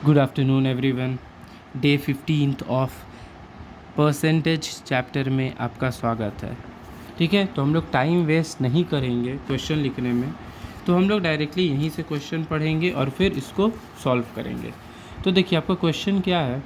Good afternoon everyone. Day 15 of percentage chapter में आपका स्वागत है। ठीक है, तो हम लोग टाइम वेस्ट नहीं करेंगे क्वेश्चन लिखने में, तो हम लोग डायरेक्टली यहीं से क्वेश्चन पढ़ेंगे और फिर इसको सॉल्व करेंगे। तो देखिए आपका क्वेश्चन क्या है।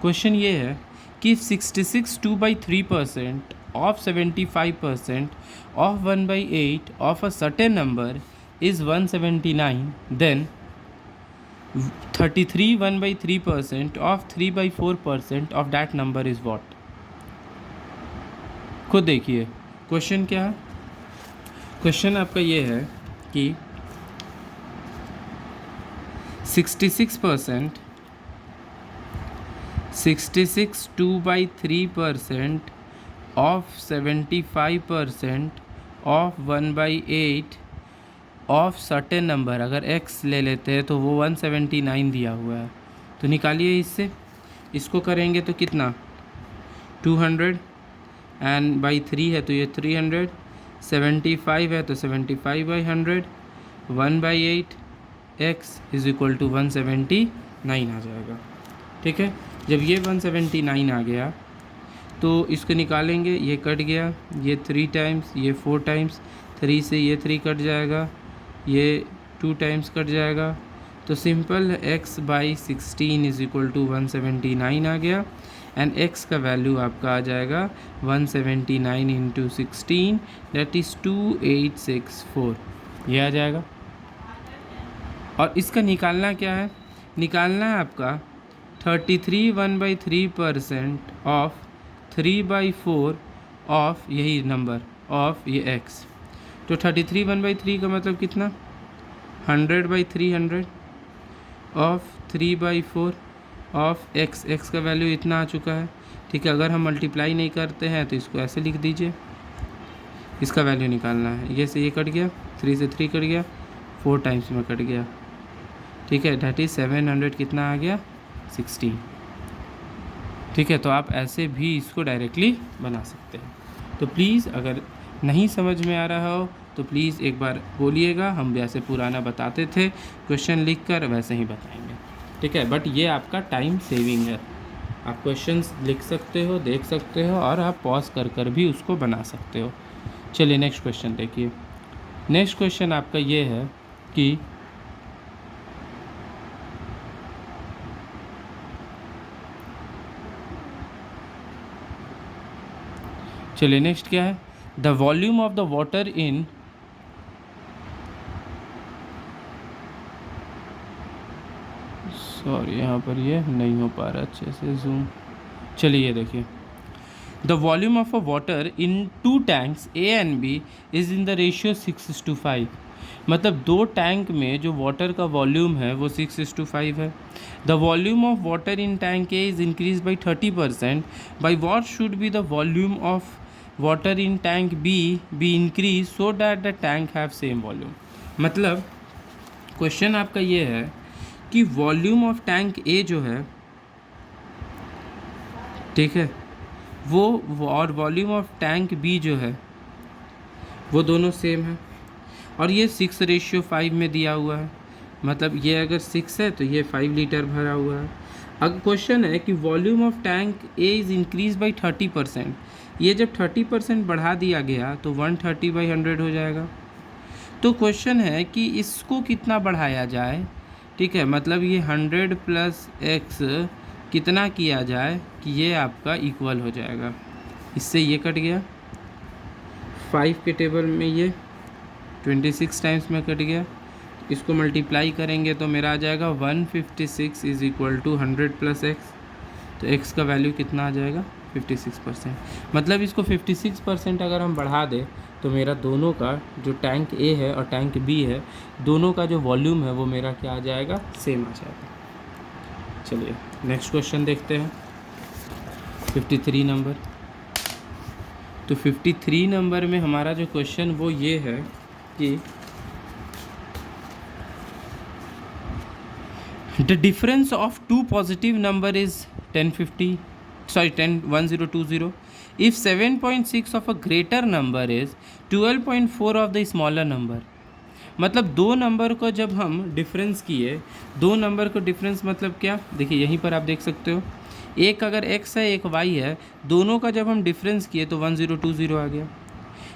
क्वेश्चन ये है कि 66 2/3% of 75% of 1/8 of a certain number is 179, then 33 1/3% of 3/4% of that number is what? खुद देखिए क्वेश्चन क्या है। क्वेश्चन आपका ये है कि 66% 2/3% of 75% of 1/8 of certain number, अगर x ले लेते हैं तो वो 179 दिया हुआ है, तो निकालिए इससे। इसको करेंगे तो कितना 200 एंड बाई 3 है तो ये 300, 75 है तो 75/100, 1/8 x इज इक्वल टू 179 आ जाएगा। ठीक है, जब ये 179 आ गया तो इसको निकालेंगे, ये कट गया, ये 3 टाइम्स, ये 4 टाइम्स, 3 से ये 3 कट जाएगा, ये 2 टाइम्स कट जाएगा, तो simple x/16 is equal to 179 आ गया। एंड x का वैल्यू आपका आ जाएगा 179 इंटू 16, दैट इज़ 2864, ये आ जाएगा। और इसका निकालना क्या है, निकालना है आपका 33 1/3% ऑफ 3/4 ऑफ यही नंबर ऑफ ये x। तो 33 1/3 का मतलब कितना 100/300 ऑफ 3/4 ऑफ x का वैल्यू इतना आ चुका है। ठीक है, अगर हम मल्टीप्लाई नहीं करते हैं तो इसको ऐसे लिख दीजिए, इसका वैल्यू निकालना है। ये से ये कट गया, 3 से 3 कट गया, 4 टाइम्स में कट गया। ठीक है, दैट इज़ 700 कितना आ गया 16। ठीक है, तो आप ऐसे भी इसको डायरेक्टली बना सकते हैं। तो प्लीज़ अगर नहीं समझ में आ रहा हो तो प्लीज़ एक बार बोलिएगा, हम वैसे पुराना बताते थे, क्वेश्चन लिखकर वैसे ही बताएंगे। ठीक है, बट ये आपका टाइम सेविंग है। आप क्वेश्चंस लिख सकते हो, देख सकते हो, और आप पॉज कर भी उसको बना सकते हो। चलिए नेक्स्ट क्वेश्चन देखिए। नेक्स्ट क्वेश्चन आपका ये है कि चलिए नेक्स्ट क्या है, the volume of the water in sorry यहाँ पर ये नहीं हो पा रहा अच्छे से जूम। चलिए ये देखिए, the volume of a water in 2 tanks A and B is in the ratio 6:5। मतलब 2 टैंक में जो वाटर का वॉल्यूम है वो 6:5 है। The volume of water in tank A is increase by 30%, by what should be the volume of water in tank be increase so that the tank have same volume. मतलब question आपका ये है कि volume of tank ए जो है, ठीक है, वो और वॉल्यूम ऑफ टैंक बी जो है वो दोनों सेम है, और ये 6:5 में दिया हुआ है। मतलब ये अगर 6 है तो ये 5 लीटर भरा हुआ है। अब क्वेश्चन है कि volume of tank A is increase by 30%। ये जब 30% बढ़ा दिया गया तो 130/100 हो जाएगा। तो क्वेश्चन है कि इसको कितना बढ़ाया जाए। ठीक है, मतलब ये 100 + x कितना किया जाए कि ये आपका इक्वल हो जाएगा। इससे ये कट गया, 5 के टेबल में ये 26 टाइम्स में कट गया। इसको मल्टीप्लाई करेंगे तो मेरा आ जाएगा 156 इज़ इक्वल टू 100 + x। तो x का वैल्यू कितना आ जाएगा 56%। मतलब इसको 56% अगर हम बढ़ा दें तो मेरा दोनों का जो टैंक ए है और टैंक बी है, दोनों का जो वॉल्यूम है वो मेरा क्या आ जाएगा, सेम आ जाएगा। चलिए नेक्स्ट क्वेश्चन देखते हैं, 53 नंबर। तो 53 नंबर में हमारा जो क्वेश्चन वो ये है कि the difference of 2 positive number is 1020. If 7.6 of a greater number is 12.4 of the smaller number, मतलब दो नंबर को जब हम डिफरेंस किए, दो नंबर को डिफरेंस मतलब क्या, देखिए यहीं पर आप देख सकते हो, एक अगर x है एक y है, दोनों का जब हम डिफरेंस किए तो 1020 आ गया।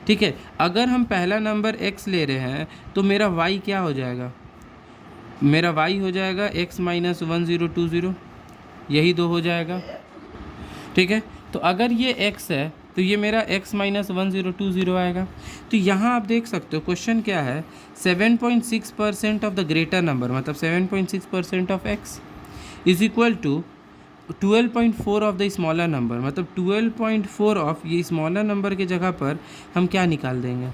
ठीक है, अगर हम पहला नंबर x ले रहे हैं तो मेरा y क्या हो जाएगा, मेरा y हो जाएगा x माइनस 1020, यही दो हो जाएगा। ठीक है, तो अगर ये x है तो ये मेरा x माइनस 1020 आएगा। तो यहाँ आप देख सकते हो क्वेश्चन क्या है, 7.6% ऑफ द ग्रेटर नंबर, मतलब 7.6% of x is equal to 12.4 of the smaller number, मतलब 12.4 ऑफ ये स्मॉलर नंबर के जगह पर हम क्या निकाल देंगे,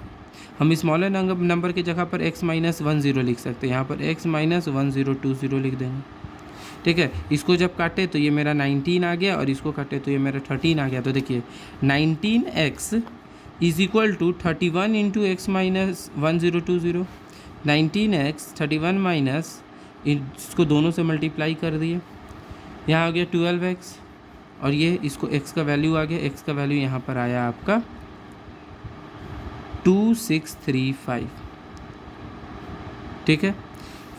हम स्मॉलर नंबर के जगह पर x माइनस 10 लिख सकते हैं, यहाँ पर x माइनस 1020 लिख देंगे। ठीक है, इसको जब काटे तो ये मेरा 19 आ गया और इसको काटे तो ये मेरा 13 आ गया। तो देखिए 19x is equal to 31 into x minus 1020, 19x 31 minus, इसको दोनों से मल्टीप्लाई कर दिए, यहाँ आ गया 12x, और ये इसको x का वैल्यू आ गया, x का वैल्यू यहाँ पर आया आपका 2635। ठीक है,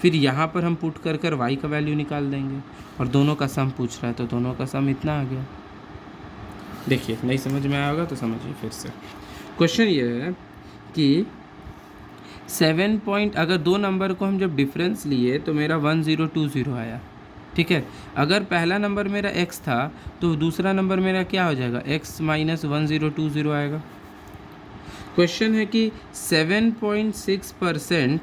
फिर यहाँ पर हम पुट कर कर y का वैल्यू निकाल देंगे, और दोनों का सम पूछ रहा है तो दोनों का सम इतना आ गया। देखिए नहीं समझ में आया होगा तो समझिए फिर से। क्वेश्चन ये है कि 7 पॉइंट, अगर दो नंबर को हम जब डिफरेंस लिए तो मेरा 1020 आया। ठीक है, अगर पहला नंबर मेरा x था तो दूसरा नंबर मेरा क्या हो जाएगा, x माइनस 1020 आएगा। क्वेश्चन है कि 7.6%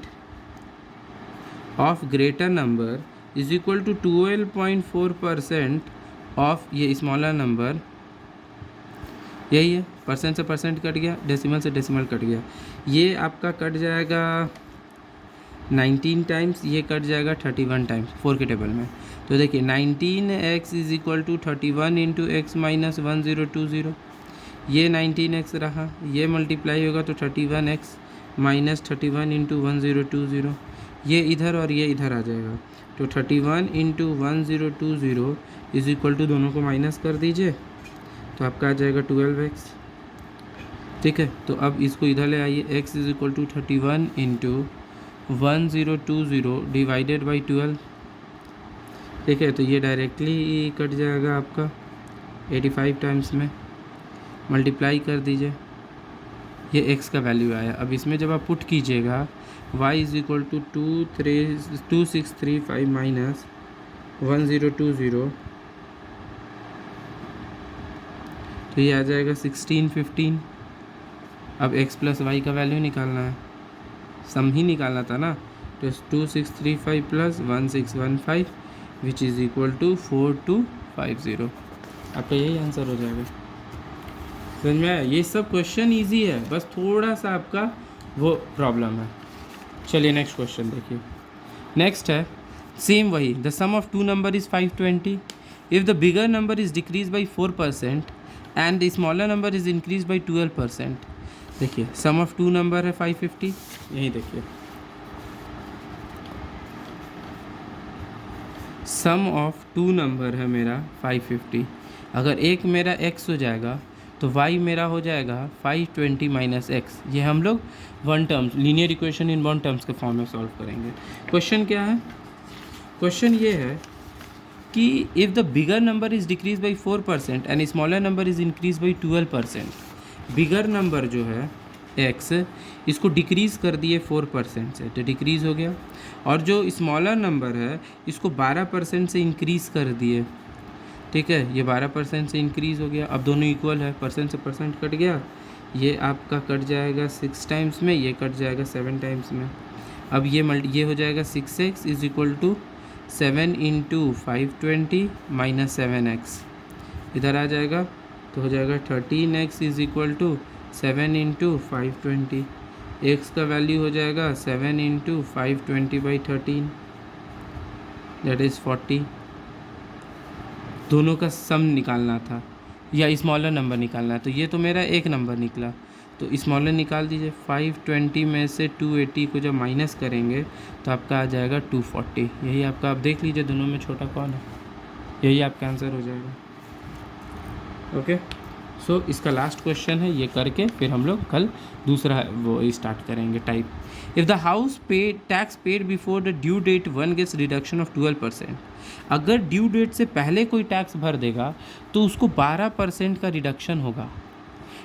of greater number is equal to 12.4% of ये स्मॉलर नंबर, यही है, परसेंट से परसेंट कट गया, डेसिमल से डेसिमल कट गया, ये आपका कट जाएगा 19 टाइम्स, ये कट जाएगा 31 टाइम्स 4 के टेबल में। तो देखिए 19x is equal to 31 into x minus 1020, ये 19x रहा, ये मल्टीप्लाई होगा तो 31x माइनस 31 इंटू 1020, ये इधर और ये इधर आ जाएगा, तो 31 इंटू 1020 इज इक्वल टू, दोनों को माइनस कर दीजिए तो आपका आ जाएगा 12x। ठीक है, तो अब इसको इधर ले आइए, x is equal to 31 into 1020 divided by 12। ठीक है, तो ये डायरेक्टली कट जाएगा आपका 85 टाइम्स में, मल्टीप्लाई कर दीजिए, ये x का वैल्यू आया। अब इसमें जब आप पुट कीजिएगा y is equal to 2635 minus 1020, तो ये आ जाएगा 1615। अब x प्लस y का वैल्यू निकालना है, सम ही निकालना था ना, तो 2635 plus 1615 which is equal to 4250, आपका यही आंसर हो जाएगा। समझ में आया, ये सब क्वेश्चन इजी है, बस थोड़ा सा आपका वो प्रॉब्लम है। चलिए नेक्स्ट क्वेश्चन देखिए। नेक्स्ट है सेम वही, the sum of two number is 520 if the bigger number is decrease by 4% and the smaller number is increase by 12%। देखिए सम ऑफ टू नंबर है 550, यही देखिए सम ऑफ टू नंबर है मेरा 550, अगर एक मेरा x हो जाएगा तो y मेरा हो जाएगा 520 माइनस एक्स, ये हम लोग one terms linear equation in one terms के फॉर्म में सॉल्व करेंगे। क्वेश्चन क्या है, क्वेश्चन ये है कि if the bigger number is decrease by 4% and smaller number is increase by 12%, bigger number जो है x इसको डिक्रीज़ कर दिए 4% से, तो डिक्रीज़ हो गया, और जो स्मॉलर नंबर है इसको 12% से इंक्रीज़ कर दिए। ठीक है, ये 12% से इंक्रीज़ हो गया, अब दोनों इक्वल है, परसेंट से परसेंट कट गया, ये आपका कट जाएगा 6 टाइम्स में, ये कट जाएगा 7 टाइम्स में। अब ये हो जाएगा 6x is equal to 7 into 520 minus 7x, इधर आ जाएगा तो हो जाएगा 13x is equal to 7 into 520, x का वैल्यू हो जाएगा 7 इंटू 520 बाई 13, दैट इज़ 40। दोनों का सम निकालना था या स्मॉलर नंबर निकालना है, तो ये तो मेरा एक नंबर निकला, तो स्मॉलर निकाल दीजिए। 520 में से 280 को जब माइनस करेंगे तो आपका आ जाएगा 240, यही आपका, आप देख लीजिए दोनों में छोटा कौन है, यही आपका आंसर हो जाएगा। ओके, सो इसका लास्ट क्वेश्चन है, ये करके फिर हम लोग कल दूसरा वो स्टार्ट करेंगे type. If the house pay tax paid before the due date 1 gets reduction of 12%। अगर ड्यू डेट से पहले कोई टैक्स भर देगा तो उसको 12% का रिडक्शन होगा,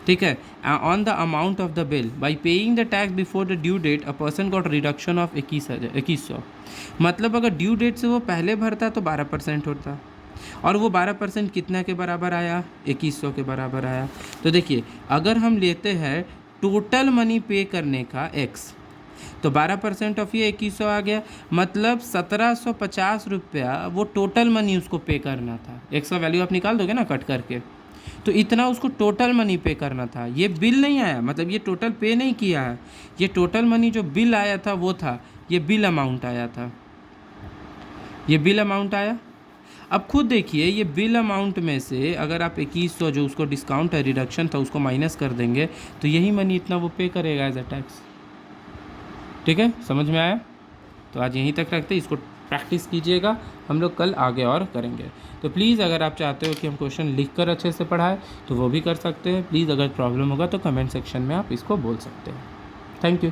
ठीक है, on the amount of the bill. By paying the tax before the due date a person got reduction of 2100। मतलब अगर ड्यू डेट से वो पहले भरता तो 12% होता, और वो 12% कितना के बराबर आया, 2100 के बराबर आया। तो देखिए अगर हम लेते हैं टोटल मनी पे करने का x, तो 12% ऑफ ये 2100 आ गया, मतलब 1750 रुपया वो टोटल मनी उसको पे करना था। x का वैल्यू आप निकाल दोगे ना कट करके, तो इतना उसको टोटल मनी पे करना था। ये बिल नहीं आया, मतलब ये टोटल पे नहीं किया है, ये टोटल मनी जो बिल आया था वो था, ये बिल अमाउंट आया था, ये बिल अमाउंट आया। अब खुद देखिए ये बिल अमाउंट में से अगर आप 2100 जो उसको डिस्काउंट है, रिडक्शन था, उसको माइनस कर देंगे तो यही मनी इतना वो पे करेगा एज अ टैक्स। ठीक है, समझ में आया? तो आज यहीं तक रखते हैं, इसको प्रैक्टिस कीजिएगा, हम लोग कल आगे और करेंगे। तो प्लीज़ अगर आप चाहते हो कि हम क्वेश्चन लिख कर अच्छे से पढ़ाएं तो वो भी कर सकते हैं। प्लीज़ अगर प्रॉब्लम होगा तो कमेंट सेक्शन में आप इसको बोल सकते हैं। Thank you.